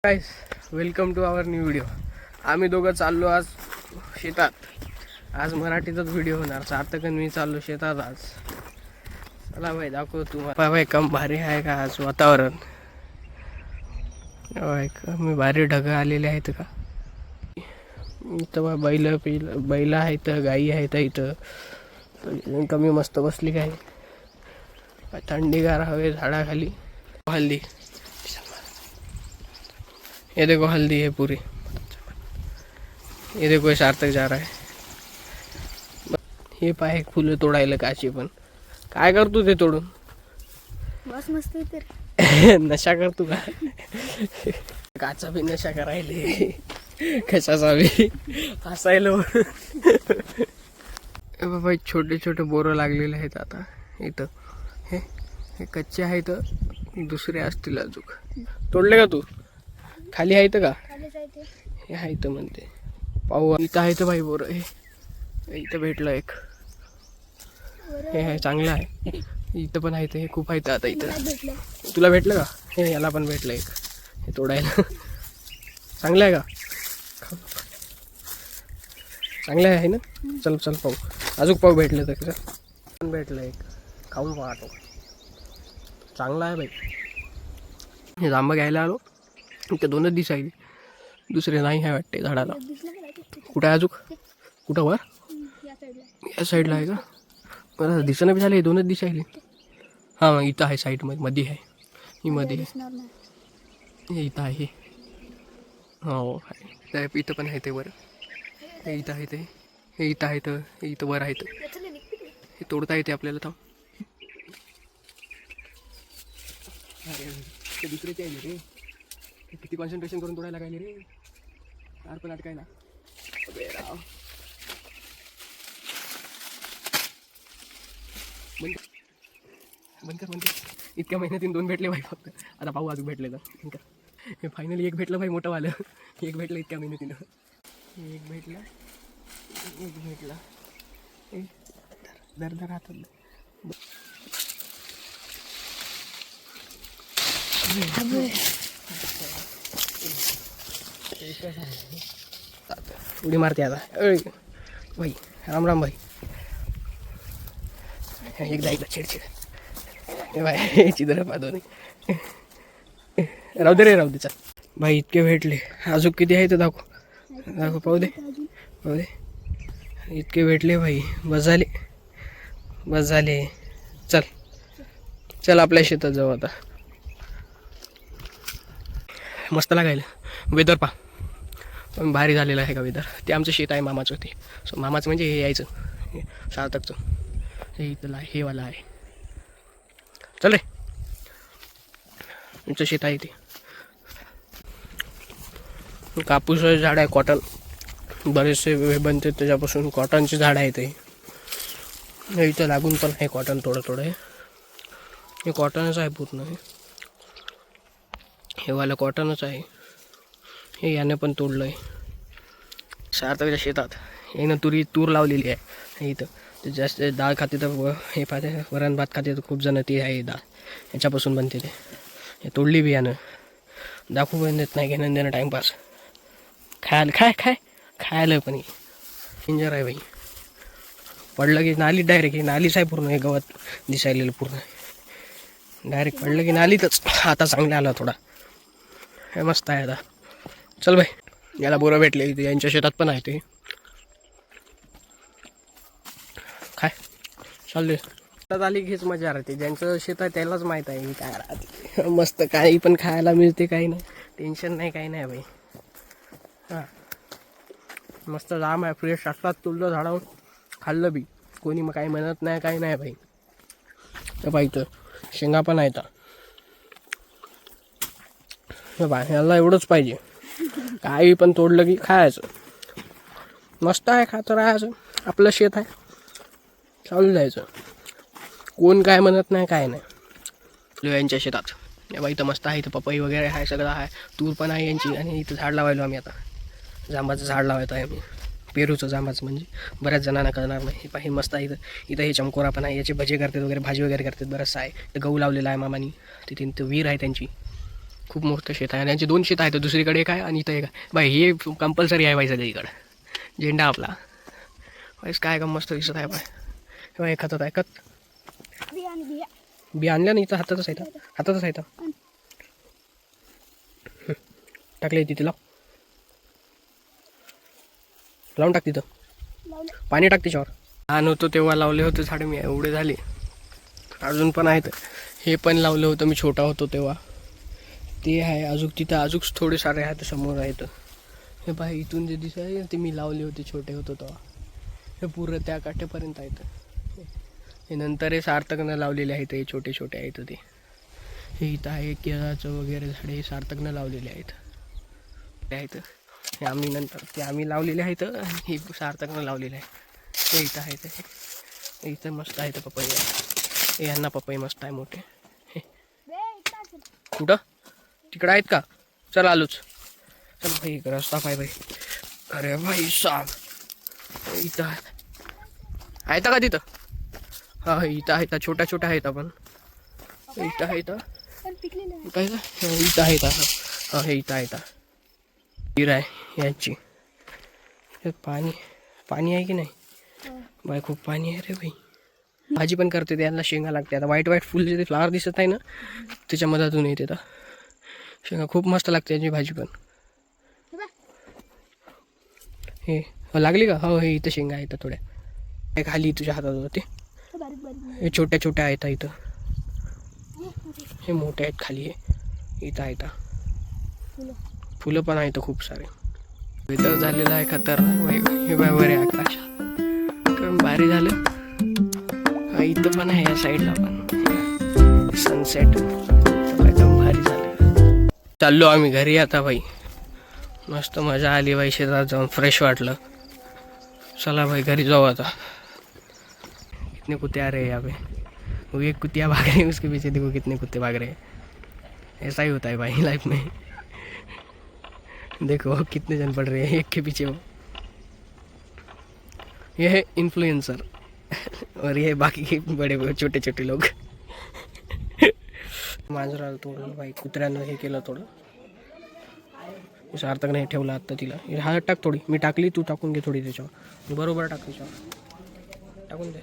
Guys, welcome to our new video. आम्ही दोघं चाललो आज शेतात. आज मराठीचाच व्हिडिओ होणार. सार्थक आणि मी चाललो शेतात आज. चला भाई दाखव तुम्हाला. भाई कम भारी आहे का आज वातावरण. कमी भारी ढगं आलेले आहेत का. इथं बैल आहेत, गाई आहेत इथं. कमी मस्त बसली काय. थंडीगार हवे झाडाखाली. हल्दी ये देखो, हल्दी है पूरी. ये देखो सार्थक जा रहा है. हे पाय फुलं तोडायला काची पण काय करतो ते तोडून. बस मस्त तर नशा करतो का. काचा बी नशा करायले कशाचा बी हसायला. बाबा छोटे छोटे बोरं लागलेले आहेत आता इथं. हे कच्चे आहेत, दुसरे असतील अजून. तोडले का तू. खाली आहेत का. हे आहेत म्हणते. पाहू इथं आहेत भाई बोर. हे इथं भेटलं एक. हे आहे चांगलं आहे. इथं पण आहेत. हे खूप आहेत आता इथं. तुला भेटलं का. हे याला पण भेटलं एक. हे तोडायला चांगलं आहे का. चांगलं आहे ना. चल चल पाहू. अजून पाहू भेटलं तर कसं पण भेटलं एक. खाऊन पाहतो. चांगला आहे भाई. हे जांब घ्यायला आलो. इथं दोनच दिसायली, दुसरे नाही आहे वाटते झाडाला. कुठं आहे अजून. कुठं वर या साईडला आहे का. मला दिसणं बी झालं. दोनच दिसायले. हां मग इथं आहे साईडमध्ये. मध्ये आहे ही मध्ये. हे इथं आहे. हो आहे. इथं पण आहे ते वर. हे इथं आहे ते. हे इथं आहे. हे इथं वर आहे. हे तोडता येते आपल्याला. थांब. ते दुसरेचे आहे रे. किती कॉन्सन्ट्रेशन करून तोडायला काय रे यार. पण अटकायला राव. बंद कर. इतक्या महिन्यातून 2 भेटले भाई फक्त. आता पाहू अजून भेटले तर. हे फायनली एक भेटलं भाई मोठं वालं. एक भेटलं इतक्या महिन्यातून. एक भेटला. दर हातात. उडी मारते आता भाई. राम राम भाई. एकदा चिडचिड. हे भाई चिदर पाहतो नाही. राहू दे रे, राहू दे. चल भाई इतके भेटले. अजून किती आहे तर दाखव. पाहू दे. इतके भेटले भाई. बस झाले. चल आपल्या शेतात जाऊ आता. मस्त लागायला. वेदर पा पण भारी झालेलं आहे का वेदर. ते आमचं शेत आहे मामाचं. ते सो मामाचं म्हणजे हे यायचं सार्थकचं. हे इथलं आहे. हे वाला आहे. चल रे. तुमचं शेत आहे ते. कापूस झाड आहे. कॉटन बरेचसे हे बनते त्याच्यापासून. कॉटनचे झाड आहे ते. इथं लागून पण आहे कॉटन थोडं. हे कॉटनच आहे पूर्ण. हे वाला कॉटनच आहे. हे याने पण तोडलं आहे. सार्थकच्या शेतात यानं तूर लावलेली आहे. इथं ते जास्त डाळ खाते तर हे पाहते. वरण भात खाते तर खूप जण ते आहे डाळ. याच्यापासून बनते ते. हे तोडली बी यानं. दाखवू पण देत नाही. घेणं देणं टाईमपास. खायला पण डेंजर आहे बाई. पडलं की नाली डायरेक्ट. हे नालीच आहे पूर्ण. हे गवत दिसायलेलं पूर्ण. डायरेक्ट पडलं की नालीतच. आता चांगला आला थोडा. हे मस्त आहे आता. चल भाई. याला बोरं भेटले. इथे यांच्या शेतात पण आहे ते. काय चालले. शेतात आली घेच मजा राहते. ज्यांचं शेत आहे त्यालाच माहीत आहे काय राहते. मस्त काही पण खायला मिळते. काही नाही टेन्शन नाही. काही नाही भाई. हां मस्त जाम आहे. फ्रेश असतात. तुळलं झाडावर खाल्लं बी कोणी मग काही म्हणत नाही. काही नाही भाई. तर बाई तर शेंगा पण आहेत. याला एवढंच पाहिजे. काही पण तोडलं की खायचं. मस्त आहे. खातं राहायचं. आपलं शेत आहे. चालू जायचं. कोण काय म्हणत नाही. काय नाही. यांच्या शेतात या बाई तर मस्त आहे. इथं पपई वगैरे आहे. सगळं आहे. तूर पण आहे यांची. आणि इथं झाड लावायलो आम्ही आता. जांबाचं झाड लावायचं आहे आम्ही. पेरूचं जांबाचं म्हणजे बऱ्याच जणांना कळणार नाही. हे पाहिजे मस्त आहे. इथं हे चमकोरा पण आहे. याचे भजे करतात वगैरे. भाजी वगैरे करतात. बरंचसं आहे. गहू लावलेला आहे मामानी. तिथे विहीर आहे त्यांची. खूप मोठं शेत आहे आणि यांचे 2 शेत आहेत, दुसरीकडे एक आहे आणि इथं एक आहे. बाई हे कंपल्सरी आहे बाई सगळीकडं झेंडा आपला. बाईस काय का मस्त दिसत आहे बाय. बाई एक हातात ऐकत बिया आणि बिया. बी आणल्या ना, इथं हातातच आहे टाकले तिथे लावून टाक तिथं, लावले. पाणी टाक त्याच्यावर. लहान होतो तेव्हा लावले होते झाडं मी, एवढे झाले अजून पण आहेत. हे पण लावलं होतं मी छोटा होतो तेव्हा, ते आहे अजून तिथं. अजून थोडे सारे आहेत समोर आहेत. हे पाय इथून जे दिसत आहे ते मी लावले होते छोटे होतो तेव्हा. हे पुरं त्या काठेपर्यंत आहेत. हे नंतर हे सार्थकनं लावलेले आहेत, हे छोटे छोटे आहेत ते. हे इथं आहे केळाचं वगैरे झाडे, हे सार्थकनं लावलेले आहेत. ते आहेत हे आम्ही नंतर ते आम्ही लावलेले आहेत, हे सार्थकनं लावलेले आहे. हे इथं आहेत, हे इथं मस्त आहेत पपई. हे यांना पपई मस्त आहे मोठे. हे कुठं तिकडं आहेत का? चल आलोच. चल भाई एक रस्ता पाय भाई. अरे भाई साहेब इथं आहेत का तिथं? हा इथं आहेत, छोट्या छोट्या आहेत. आपण इथं आहेत, इथं आहे का? इथं आहेत. हा हे इथं आहेत. हिर आहे यांची. पाणी पाणी आहे की नाही बाय? खूप पाणी आहे रे भाई. भाजी पण करते, त्यांना शेंगा लागते. आता व्हाईट व्हाईट फुल जे फ्लावर दिसत आहे ना, त्याच्या मधातून येते तर शेंगा खूप मस्त लागते याची भाजी पण. हे लागली का? हो हे इथं शेंगा आहेत थोड्या, हे खाली तुझ्या हातात होते. हे छोट्या छोट्या आहेत इथं, हे मोठे आहेत खाली. हे इथं आहेत फुलं पण आहेत खूप सारे. इथं झालेलं आहे खतरनाक. हे बरे आकाश भारी झालं. इथं पण आहे या साईडला पण सनसेट एकदम भारी झालं. चाललो आम्ही घरी आता भाई. मस्त मजा आली भाई, शेतात जाऊन फ्रेश वाटलं. चला भाई घरी जाऊ आता. कितने कुत्ते आ रहे हैं यहाँ पे, वो एक कुतिया भाग रहे हैं, उसके पीछे देखो कितने कुत्ते भाग रहे हैं. ऐसा ही होता है भाई लाइफ में. देखो कितने जन पड़ रहे हैं एक के पीछे वो. ये है इन्फ्लुएंसर और ये बाकी के बड़े छोटे छोटे लोग. मांजराला थोडं बाई कुत्र्यानं हे केलं थोडं. सार्थक नाही ठेवलं आत्ता तिला. हळद टाक थोडी, मी टाकली, तू टाकून घे थोडी त्याच्यावर. बरोबर टाक त्याच्यावर, टाकून दे.